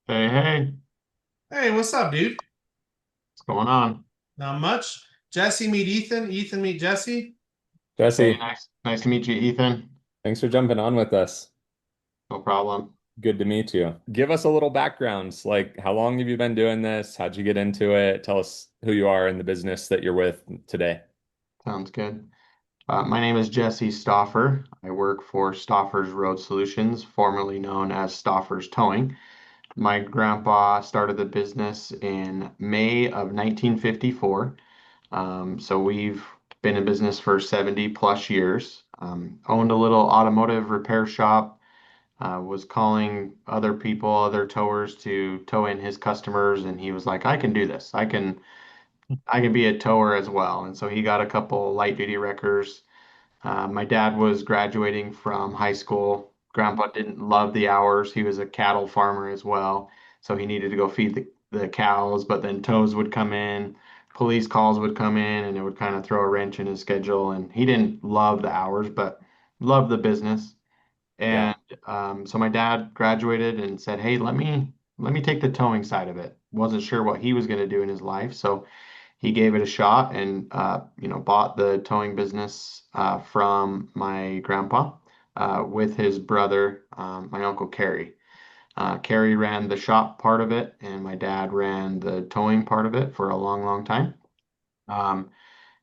Hey, hey, Hey, what's up, dude? what's going on? Not much. Jesse meet Ethan. Ethan meet Jesse. Hey, Jesse, nice to meet you, Ethan. thanks for jumping on with us. No problem. Good to meet you. Give us a little background. Like, how long have you been doing this? How'd you get into it? Tell us who you are in the business that you're with today. Sounds good. My name is Jesse Stauffer. I work for Stauffers Road Solutions, formerly known as Stauffers Towing. My grandpa started the business in May of 1954. So we've been in business for 70 plus years. Owned a little automotive repair shop. Was calling other people, other towers to tow in his customers, and he was like, "I can do this. I can be a tower as well." And so he got a couple light duty wreckers. My dad was graduating from high school. Grandpa didn't love the hours. He was a cattle farmer as well, so he needed to go feed the cows. But then tows would come in, police calls would come in, and it would kind of throw a wrench in his schedule. And he didn't love the hours, but loved the business. Yeah. And so my dad graduated and said, "Hey, let me take the towing side of it." Wasn't sure what he was going to do in his life, so he gave it a shot and bought the towing business from my grandpa with his brother, my uncle Kerry. Kerry ran the shop part of it, and my dad ran the towing part of it for a long, long time. Um,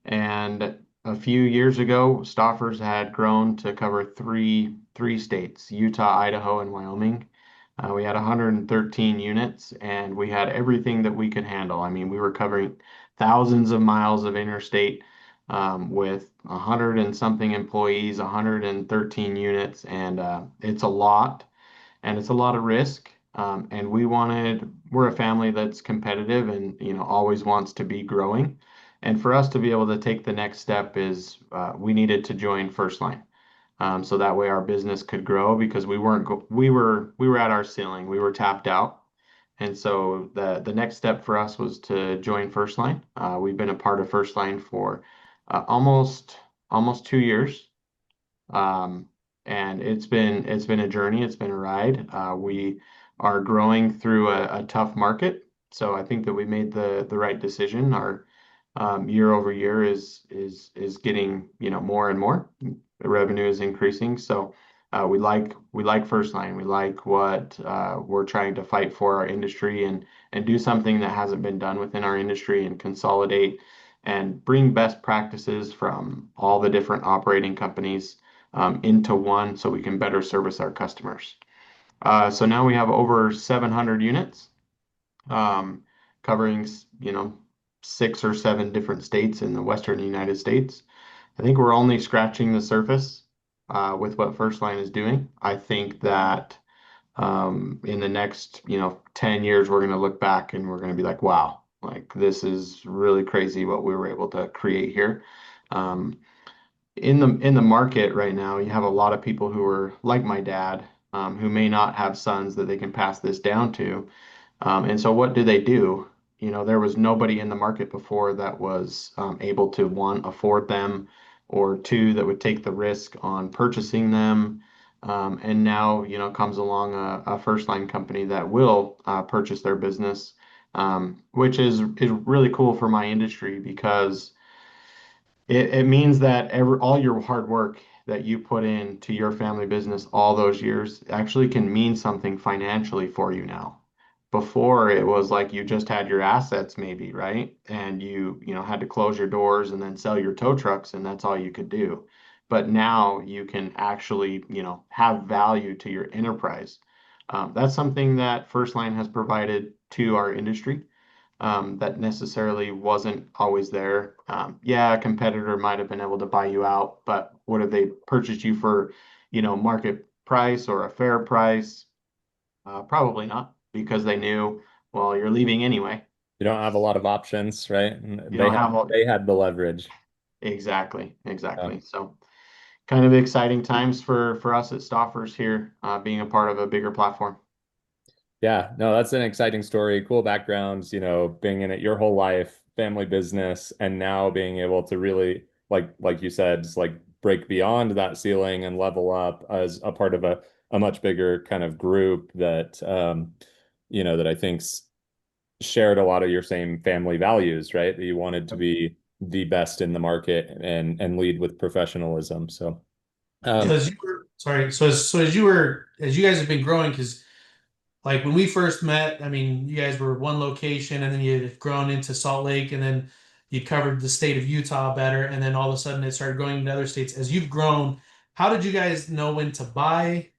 and a few years ago, Stauffers had grown to cover three states, Utah, Idaho, and Wyoming. We had 113 units, and we had everything that we could handle. I mean, we were covering thousands of miles of interstate with 100 and something employees, 113 units, and it's a lot, and it's a lot of risk. And we're a family that's competitive and always wants to be growing. And for us to be able to take the next step is we needed to join First Line. So that way our business could grow because we weren't go we were at our ceiling. We were tapped out. And so the next step for us was to join First Line. We've been a part of First Line for almost 2 years. Um, and it's been a journey, it's been a ride. We are growing through a tough market, so I think that we made the right decision. Our year over year is getting more and more. The revenue is increasing, so we like First Line. We like what we're trying to fight for our industry and do something that hasn't been done within our industry and consolidate and bring best practices from all the different operating companies into one so we can better service our customers. So now we have over 700 units um, covering, 6 or 7 different states in the Western United States. I think we're only scratching the surface with what First Line is doing. I think that in the next, 10 years, we're going to look back and we're going to be like, wow, like this is really crazy what we were able to create here. Um, in the market right now, you have a lot of people who are like my dad, who may not have sons that they can pass this down to. And so what do they do? There was nobody in the market before that was able to, one, afford them, or two, that would take the risk on purchasing them. And now, comes along a first line company that will purchase their business, which is really cool for my industry because it means that all your hard work that you put into your family business all those years actually can mean something financially for you now. Before it was like you just had your assets maybe, right? And you had to close your doors and then sell your tow trucks and that's all you could do. But now you can actually, have value to your enterprise. That's something that First Line has provided to our industry that necessarily wasn't always there. Yeah, a competitor might have been able to buy you out, but would have they purchased you for, market price or a fair price? Probably not, because they knew, well, you're leaving anyway. You don't have a lot of options, right? You And don't have all. they had the leverage. Exactly, Yeah. exactly. So kind of exciting times for us at Stauffers here, being a part of a bigger platform. Yeah, no, that's an exciting story. Cool backgrounds, being in it your whole life, family business, and now being able to really, like you said, just like break beyond that ceiling and level up as a part of a much bigger kind of group that that I think's shared a lot of your same family values, right? That you wanted to be the best in the market and lead with professionalism. So, So um, as you were, sorry, as you guys have been growing, because like when we first met, I mean, you guys were one location and then you had grown into Salt Lake and then you covered the state of Utah better. And then all of a sudden it started going into other states. As you've grown, how did you guys know when to buy,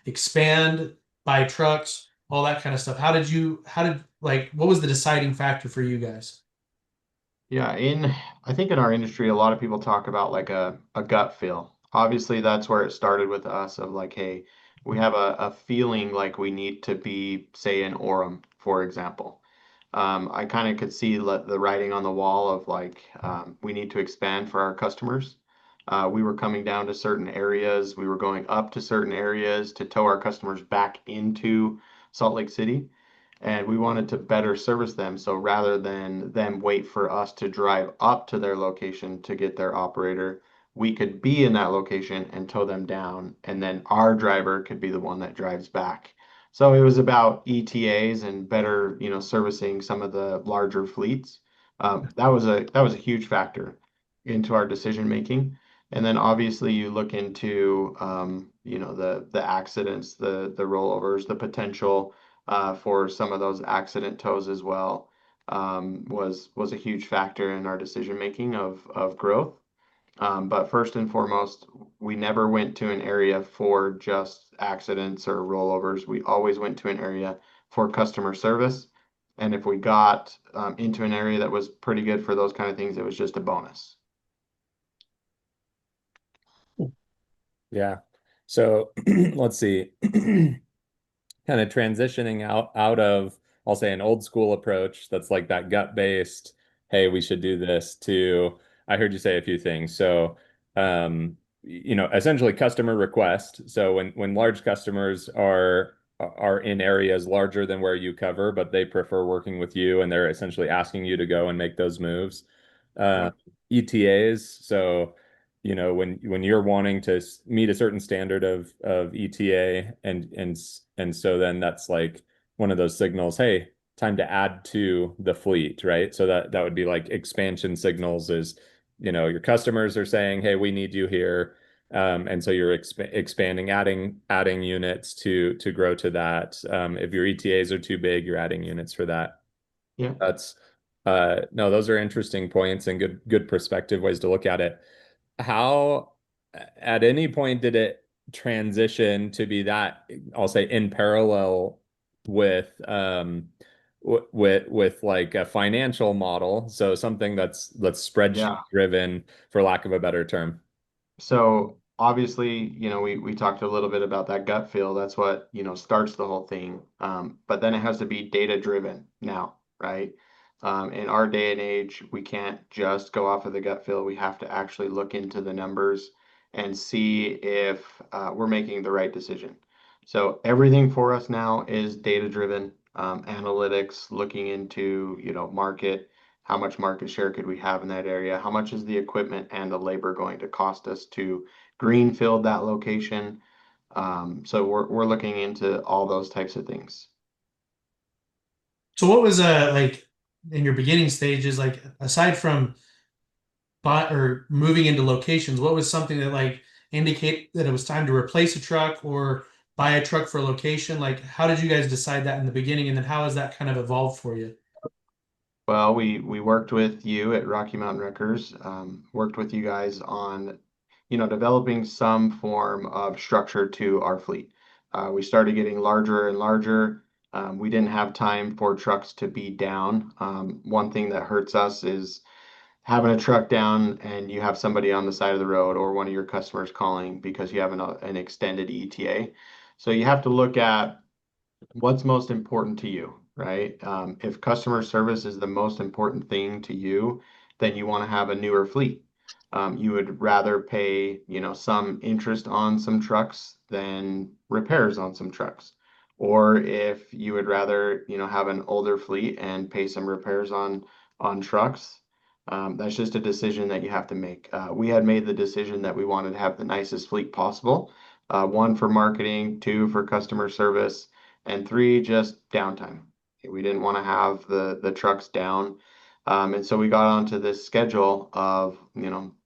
expand, buy trucks, all that kind of stuff? Like, what was the deciding factor for you guys? Yeah, I think in our industry, a lot of people talk about like a gut feel. Obviously, that's where it started with us of like, hey, we have a feeling like we need to be, say, in Orem, for example. I kind of could see the writing on the wall of like we need to expand for our customers. We were coming down to certain areas, we were going up to certain areas to tow our customers back into Salt Lake City, and we wanted to better service them. So rather than them wait for us to drive up to their location to get their operator, we could be in that location and tow them down, and then our driver could be the one that drives back. So it was about ETAs and better, servicing some of the larger fleets. That was a huge factor into our decision making. And then obviously you look into, the accidents, the rollovers, the potential for some of those accident tows as well, was a huge factor in our decision making of growth. But first and foremost, we never went to an area for just accidents or rollovers. We always went to an area for customer service. And if we got into an area that was pretty good for those kind of things, it was just a bonus. yeah. So let's see. Kind of transitioning out of, I'll say, an old school approach that's like that gut based, hey, we should do this, to I heard you say a few things. So essentially customer request. So when large customers are in areas larger than where you cover, but they prefer working with you and they're essentially asking you to go and make those moves. Uh, Yeah. ETAs. So when you're wanting to meet a certain standard of ETA, and so then that's like one of those signals, hey, time to add to the fleet, right? So that would be like expansion signals, is your customers are saying, hey, we need you here. And so you're expanding, adding units to grow to that. If your ETAs are too big, you're adding units for that. Yeah. That's no, those are interesting points and good perspective ways to look at it. How, at any point, did it transition to be that, I'll say, in parallel with with like a financial model, so something that's spreadsheet Yeah. driven, for lack of a better term? So obviously, we talked a little bit about that gut feel. That's what, starts the whole thing. But then it has to be data driven now, right? In our day and age, we can't just go off of the gut feel. We have to actually look into the numbers and see if we're making the right decision. So everything for us now is data driven, analytics, looking into, market, how much market share could we have in that area? How much is the equipment and the labor going to cost us to greenfield that location? So we're looking into all those types of things. So what was like in your beginning stages, like aside from buy or moving into locations, what was something that like indicate that it was time to replace a truck or buy a truck for a location? Like, how did you guys decide that in the beginning, and then how has that kind of evolved for you? Well, we worked with you at Rocky Mountain Wreckers, worked with you guys on, developing some form of structure to our fleet. We started getting larger and larger. We didn't have time for trucks to be down. One thing that hurts us is having a truck down and you have somebody on the side of the road or one of your customers calling because you have an extended ETA. So you have to look at what's most important to you, right? If customer service is the most important thing to you, then you want to have a newer fleet. You would rather pay, some interest on some trucks than repairs on some trucks. Or if you would rather, have an older fleet and pay some repairs on trucks, that's just a decision that you have to make. We had made the decision that we wanted to have the nicest fleet possible. One for marketing, two for customer service, and three, just downtime. We didn't want to have the trucks down. And so we got onto this schedule of,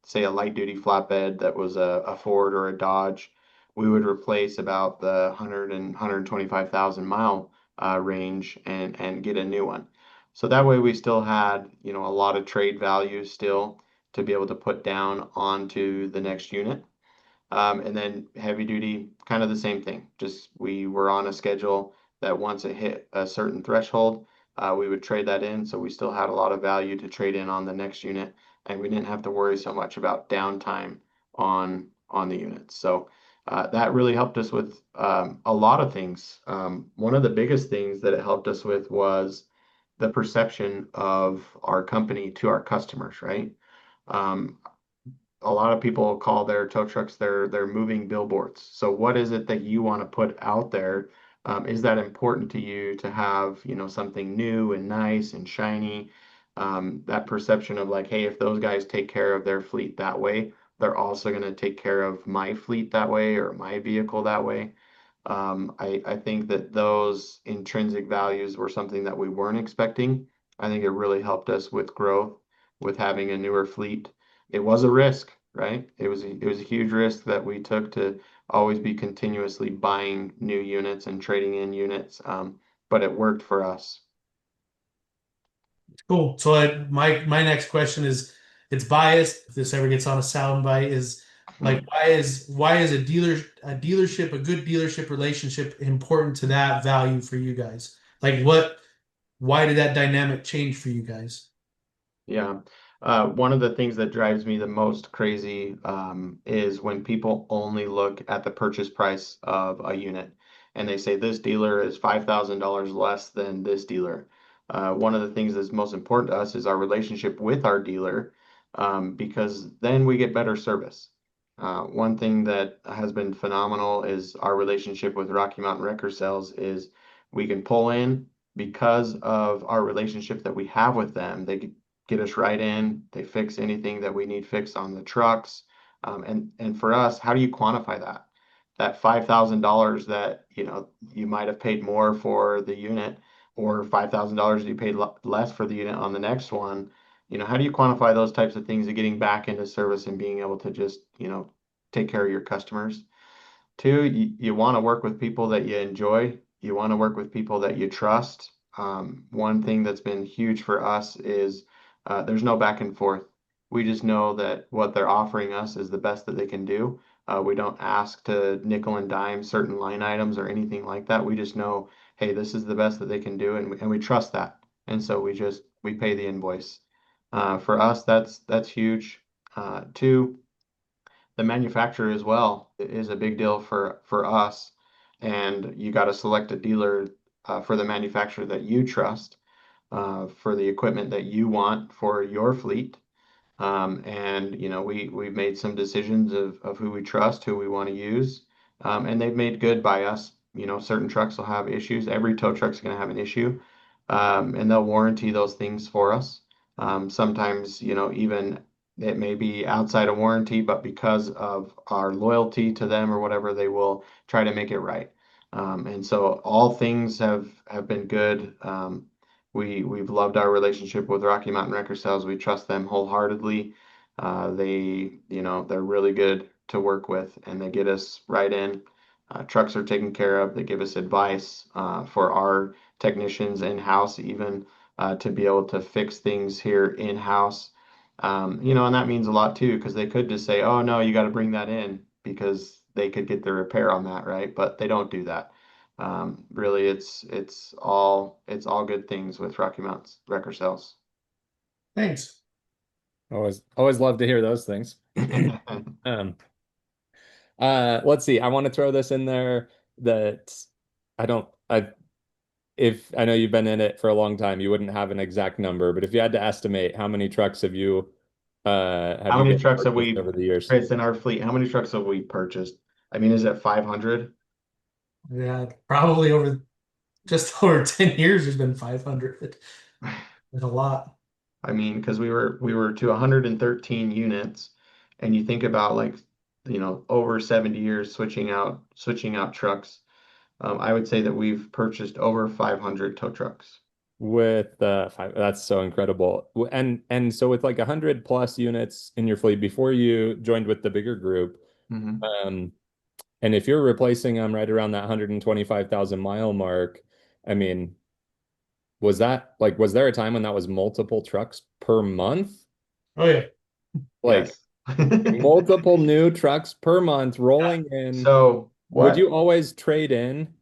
say a light duty flatbed that was a Ford or a Dodge. We would replace about the 100 and 125,000 mile range and get a new one. So that way we still had, a lot of trade value still to be able to put down onto the next unit. And then heavy duty, kind of the same thing. Just we were on a schedule that once it hit a certain threshold, we would trade that in. So we still had a lot of value to trade in on the next unit, and we didn't have to worry so much about downtime on the units. So that really helped us with a lot of things. One of the biggest things that it helped us with was the perception of our company to our customers, right? Um, a lot of people call their tow trucks their moving billboards. So what is it that you want to put out there? Is that important to you to have, something new and nice and shiny? That perception of like, hey, if those guys take care of their fleet that way, they're also going to take care of my fleet that way or my vehicle that way. I think that those intrinsic values were something that we weren't expecting. I think it really helped us with growth, with having a newer fleet. It was a risk, right? It was a huge risk that we took to always be continuously buying new units and trading in units, but it worked for us. Cool. So my next question is, it's biased. If this ever gets on a soundbite, is like, why is a good dealership relationship important to that value for you guys? Like, why did that dynamic change for you guys? Yeah. One of the things that drives me the most crazy is when people only look at the purchase price of a unit and they say this dealer is $5,000 less than this dealer. One of the things that's most important to us is our relationship with our dealer because then we get better service. One thing that has been phenomenal is our relationship with Rocky Mountain Wrecker Sales is we can pull in because of our relationship that we have with them. They get us right in. They fix anything that we need fixed on the trucks. And for us, how do you quantify that? That $5,000 that you might have paid more for the unit, or $5,000 you paid less for the unit on the next one. How do you quantify those types of things of getting back into service and being able to just take care of your customers? Two, you want to work with people that you enjoy. You want to work with people that you trust. One thing that's been huge for us is there's no back and forth. We just know that what they're offering us is the best that they can do. We don't ask to nickel and dime certain line items or anything like that. We just know, hey, this is the best that they can do, and we trust that. And so we pay the invoice. For us, that's huge. Two, the manufacturer as well is a big deal for us, and you got to select a dealer for the manufacturer that you trust, for the equipment that you want for your fleet. And we've made some decisions of who we trust, who we want to use, and they've made good by us. Certain trucks will have issues. Every tow truck's going to have an issue, and they'll warranty those things for us. Sometimes, even it may be outside of warranty, but because of our loyalty to them or whatever, they will try to make it right. And so all things have been good. We've loved our relationship with Rocky Mountain Wrecker Sales. We trust them wholeheartedly. They're really good to work with, and they get us right in. Trucks are taken care of. They give us advice for our technicians in-house, even to be able to fix things here in-house. And that means a lot too, because they could just say, "Oh no, you got to bring that in," because they could get the repair on that, right? But they don't do that. Really, it's all good things with Rocky Mountains Wrecker Sales. Thanks. Always love to hear those things. Um, let's see. I want to throw this in there that I don't I if I know you've been in it for a long time, you wouldn't have an exact number, but if you had to estimate how many trucks have How you many guys trucks have purchased we, over the years? Chris, in our fleet? How many trucks have we purchased? I mean, is it 500? Yeah, probably over just over 10 years, there's been 500. There's a lot. I mean, because we were to 113 units, and you think about like, over 70 years switching out trucks. I would say that we've purchased over 500 tow trucks. With five, that's so incredible. And so with like 100 plus units in your fleet before you joined with the bigger group, Hmm. um, and if you're replacing them right around that 125,000 mile mark, I mean, was that like, was there a time when that was multiple trucks per month? Oh yeah. Like Yes. multiple new trucks per month rolling in. So Would what? you always trade in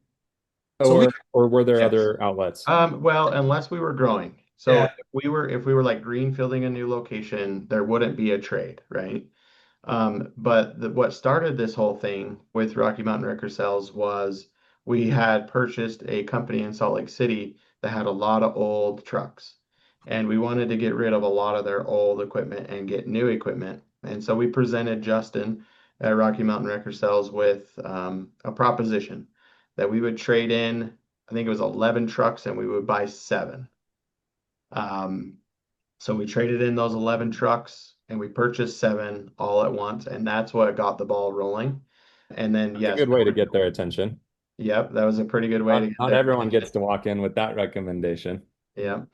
So we or were there Yes. other outlets? Well, unless we were growing. So yeah. if we were like greenfielding a new location, there wouldn't be a trade, right? But what started this whole thing with Rocky Mountain Wrecker Sales was we had purchased a company in Salt Lake City that had a lot of old trucks. And we wanted to get rid of a lot of their old equipment and get new equipment. And so we presented Justin at Rocky Mountain Wrecker Sales with a proposition that we would trade in, I think it was 11 trucks, and we would buy seven. Um, so we traded in those 11 trucks and we purchased seven all at once, and that's what got the ball rolling. And then, That's a yes, good way to get their attention. yep, that was a pretty good way to get Not their everyone attention. gets to walk in with that recommendation. Yep.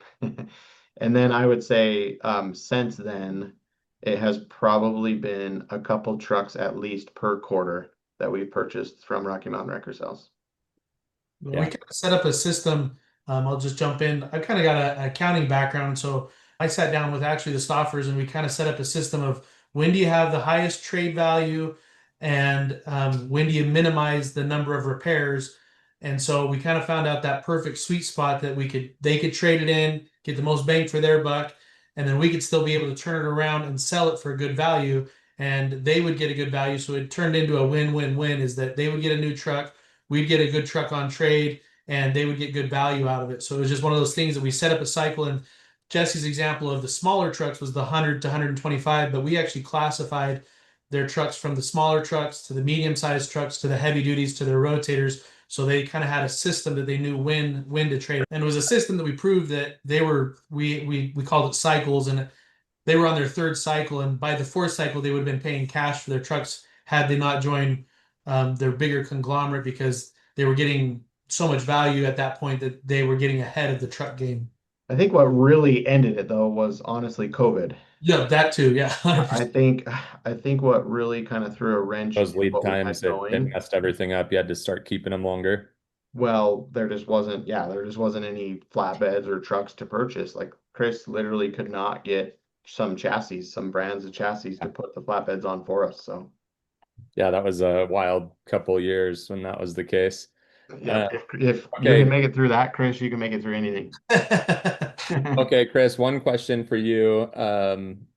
And then I would say since then, it has probably been a couple trucks at least per quarter that we've purchased from Rocky Mountain Wrecker Sales. We Yeah. kind of set up a system. I'll just jump in. I kind of got an accounting background, so I sat down with actually the Stauffers, and we kind of set up a system of when do you have the highest trade value, and when do you minimize the number of repairs. And so we kind of found out that perfect sweet spot that they could trade it in, get the most bang for their buck, and then we could still be able to turn it around and sell it for a good value, and they would get a good value. So it turned into a win-win-win. Is that they would get a new truck, we'd get a good truck on trade, and they would get good value out of it. So it was just one of those things that we set up a cycle. And Jesse's example of the smaller trucks was the 100 to 125, but we actually classified their trucks from the smaller trucks to the medium-sized trucks to the heavy duties to their rotators. So they kind of had a system that they knew when to trade. And it was a system that we proved that they were we called it cycles, and they were on their third cycle, and by the fourth cycle, they would have been paying cash for their trucks had they not joined their bigger conglomerate, because they were getting so much value at that point that they were getting ahead of the truck game. I think what really ended it though was honestly COVID. Yeah, that too. Yeah, I 100%. think I think what really kind of threw a wrench Those in lead what we times, had it going. messed everything up. You had to start keeping them longer. Well, there just wasn't any flatbeds or trucks to purchase. Like Chris literally could not get some chassis, some brands of chassis to put the flatbeds on for us. So, Yeah, that was a wild couple years when that was the case. Uh, yep, if you can okay, make it through that, Chris, you can make it through anything. okay, Chris, one question for you,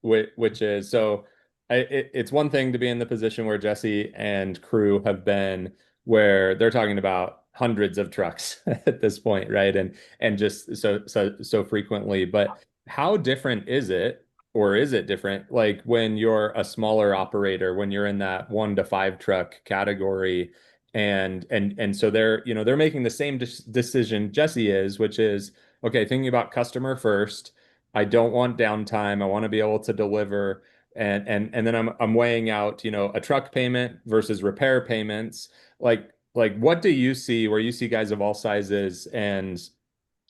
which is so it's one thing to be in the position where Jesse and crew have been, where they're talking about hundreds of trucks at this point, right? And just so frequently. But how different is it, or is it different, like when you're a smaller operator, when you're in that 1 to 5 truck category, and so they're making the same decision Jesse is, which is okay, thinking about customer first. I don't want downtime. I want to be able to deliver. And then I'm weighing out, a truck payment versus repair payments. Like what do you see where you see guys of all sizes, and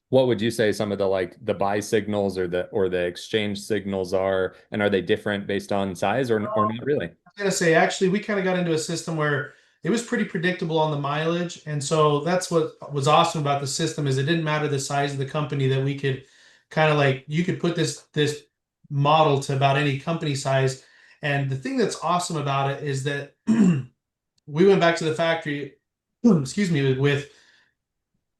what would you say some of the like the buy signals or the exchange signals are, and are they different based on size or not really? Gonna say, actually, we kind of got into a system where it was pretty predictable on the mileage, and so that's what was awesome about the system is it didn't matter the size of the company, that we could kind of like you could put this model to about any company size. And the thing that's awesome about it is that we went back to the factory, excuse me, with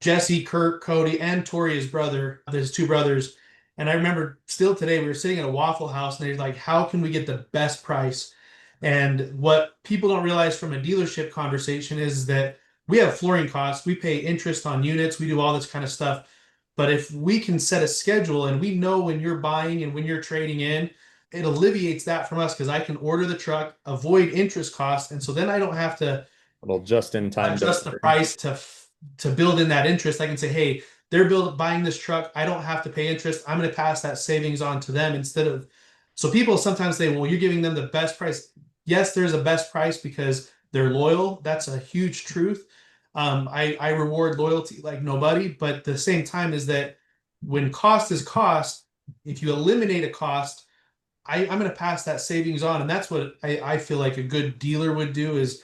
Jesse, Kurt, Cody, and Tori, his brother, his two brothers. And I remember still today, we were sitting at a Waffle House, and they're like, how can we get the best price? And what people don't realize from a dealership conversation is that we have flooring costs, we pay interest on units, we do all this kind of stuff. But if we can set a schedule and we know when you're buying and when you're trading in, it alleviates that from us, because I can order the truck, avoid interest costs. And so then I don't have to Little just in time adjust the delivery. price to build in that interest. I can say, hey, they're buying this truck. I don't have to pay interest. I'm going to pass that savings on to them instead of. So people sometimes say, well, you're giving them the best price. Yes, there's a best price because they're loyal. That's a huge truth. I reward loyalty like nobody, but at the same time is that when cost is cost, if you eliminate a cost, I'm going to pass that savings on. And that's what I feel like a good dealer would do is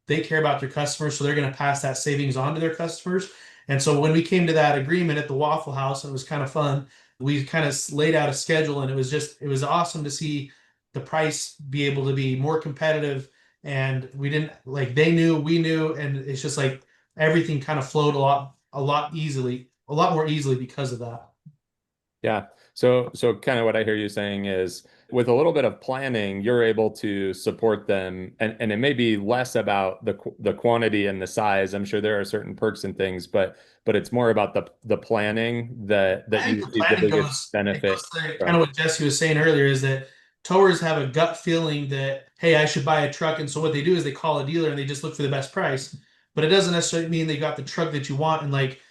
they care about their customers, so they're going to pass that savings on to their customers. And so when we came to that agreement at the Waffle House, and it was kind of fun, we kind of laid out a schedule, and it was awesome to see the price be able to be more competitive. And we didn't like they knew, we knew, and it's just like everything kind of flowed a lot more easily because of that. Yeah. So kind of what I hear you saying is with a little bit of planning, you're able to support them, and it may be less about the quantity and the size. I'm sure there are certain perks and things, but it's more about the planning that I think you the see the planning biggest goes, it benefit goes to kind from. of what Jesse was saying earlier is that towers have a gut feeling that, hey, I should buy a truck. And so what they do is they call a dealer and they just look for the best price. But it doesn't necessarily mean they got the truck that you want. And like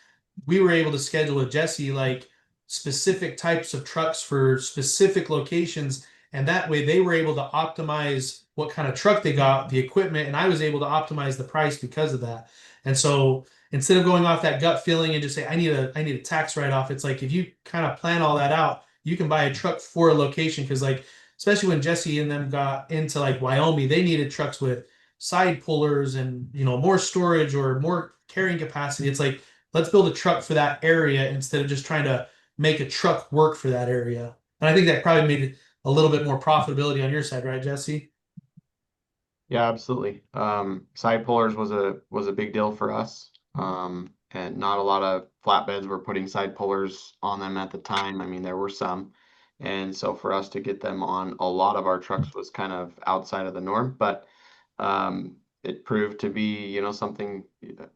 we were able to schedule with Jesse like specific types of trucks for specific locations. And that way they were able to optimize what kind of truck they got, the equipment, and I was able to optimize the price because of that. And so instead of going off that gut feeling and just say, I need a tax write-off, it's like if you kind of plan all that out, you can buy a truck for a location. Cause like, especially when Jesse and them got into like Wyoming, they needed trucks with side pullers and more storage or more carrying capacity. It's like let's build a truck for that area instead of just trying to make a truck work for that area. And I think that probably made it a little bit more profitability on your side, right, Jesse? Yeah, absolutely. Side pullers was a big deal for us. And not a lot of flatbeds were putting side pullers on them at the time. I mean, there were some. And so for us to get them on a lot of our trucks was kind of outside of the norm, but it proved to be, something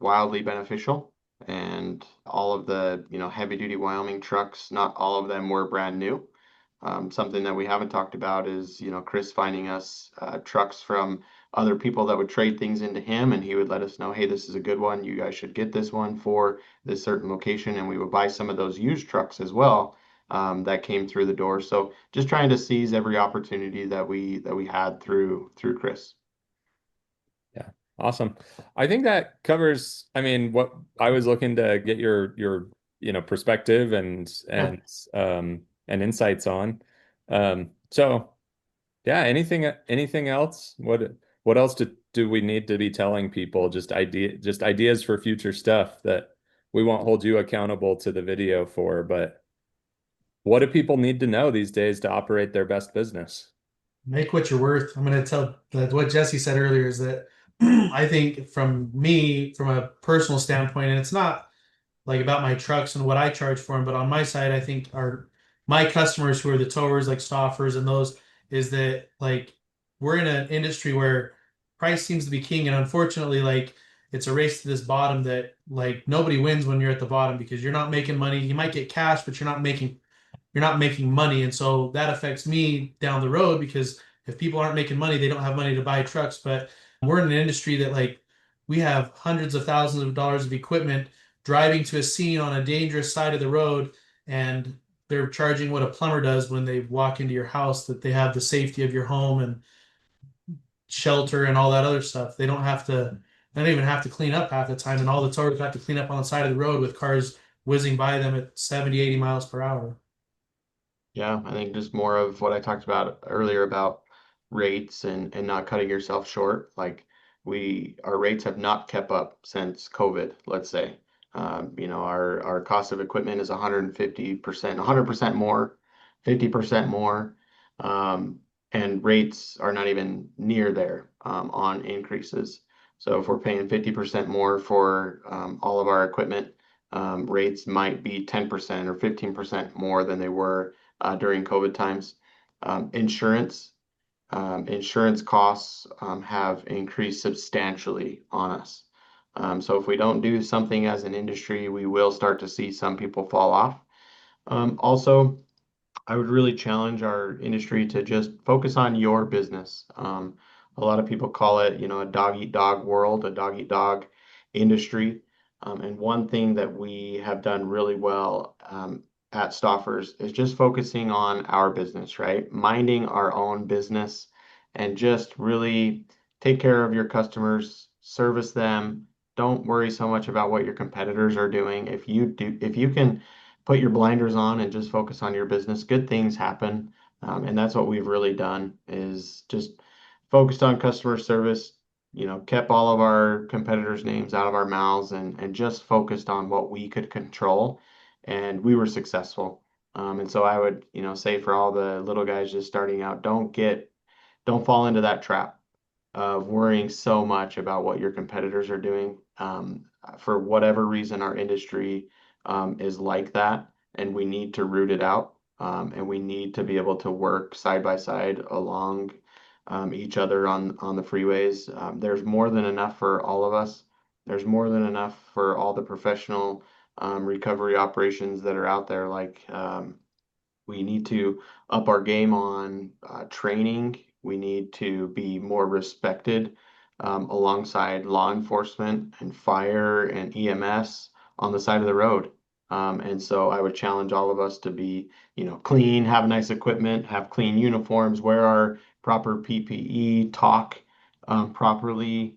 wildly beneficial. And all of the, heavy duty Wyoming trucks, not all of them were brand new. Something that we haven't talked about is, Chris finding us trucks from other people that would trade things into him, and he would let us know, hey, this is a good one. You guys should get this one for this certain location, and we would buy some of those used trucks as well that came through the door. So just trying to seize every opportunity that we had through Chris. Yeah. Awesome. I think that covers, I mean, what I was looking to get your perspective and insights on. So yeah, anything else? What else do we need to be telling people? Just ideas for future stuff that we won't hold you accountable to the video for, but what do people need to know these days to operate their best business? Make what you're worth. I'm going to tell that what Jesse said earlier is that I think from me, from a personal standpoint, and it's not like about my trucks and what I charge for them. But on my side, I think our my customers who are the towers like Stauffers and those is that like we're in an industry where price seems to be king, and unfortunately, like it's a race to this bottom that like nobody wins when you're at the bottom because you're not making money. You might get cash, but you're not making money. And so that affects me down the road because if people aren't making money, they don't have money to buy trucks. But we're in an industry that like we have hundreds of thousands of dollars of equipment driving to a scene on a dangerous side of the road, and they're charging what a plumber does when they walk into your house, that they have the safety of your home and shelter and all that other stuff. They don't even have to clean up half the time, and all the towers have to clean up on the side of the road with cars whizzing by them at 70, 80 miles per hour. Yeah, I think just more of what I talked about earlier about rates and not cutting yourself short. Like our rates have not kept up since COVID, let's say. Our cost of equipment is 150%, 100% more, 50% more. And rates are not even near there on increases. So if we're paying 50% more for all of our equipment, rates might be 10% or 15% more than they were during COVID times. Insurance, insurance costs have increased substantially on us. So if we don't do something as an industry, we will start to see some people fall off. Also, I would really challenge our industry to just focus on your business. A lot of people call it, a dog eat dog world, a dog eat dog industry. And one thing that we have done really well at Stauffers is just focusing on our business, right? Minding our own business and just really take care of your customers, service them, Don't worry so much about what your competitors are doing. If you can put your blinders on and just focus on your business, good things happen. And that's what we've really done is just focused on customer service, kept all of our competitors' names out of our mouths and just focused on what we could control. And we were successful. And so I would, say for all the little guys just starting out, don't fall into that trap of worrying so much about what your competitors are doing. For whatever reason, our industry is like that, and we need to root it out. And we need to be able to work side by side along each other on the freeways. There's more than enough for all of us. There's more than enough for all the professional recovery operations that are out there, like we need to up our game on training. We need to be more respected alongside law enforcement and fire and EMS on the side of the road. And so I would challenge all of us to be, clean, have nice equipment, have clean uniforms, wear our proper PPE, talk properly,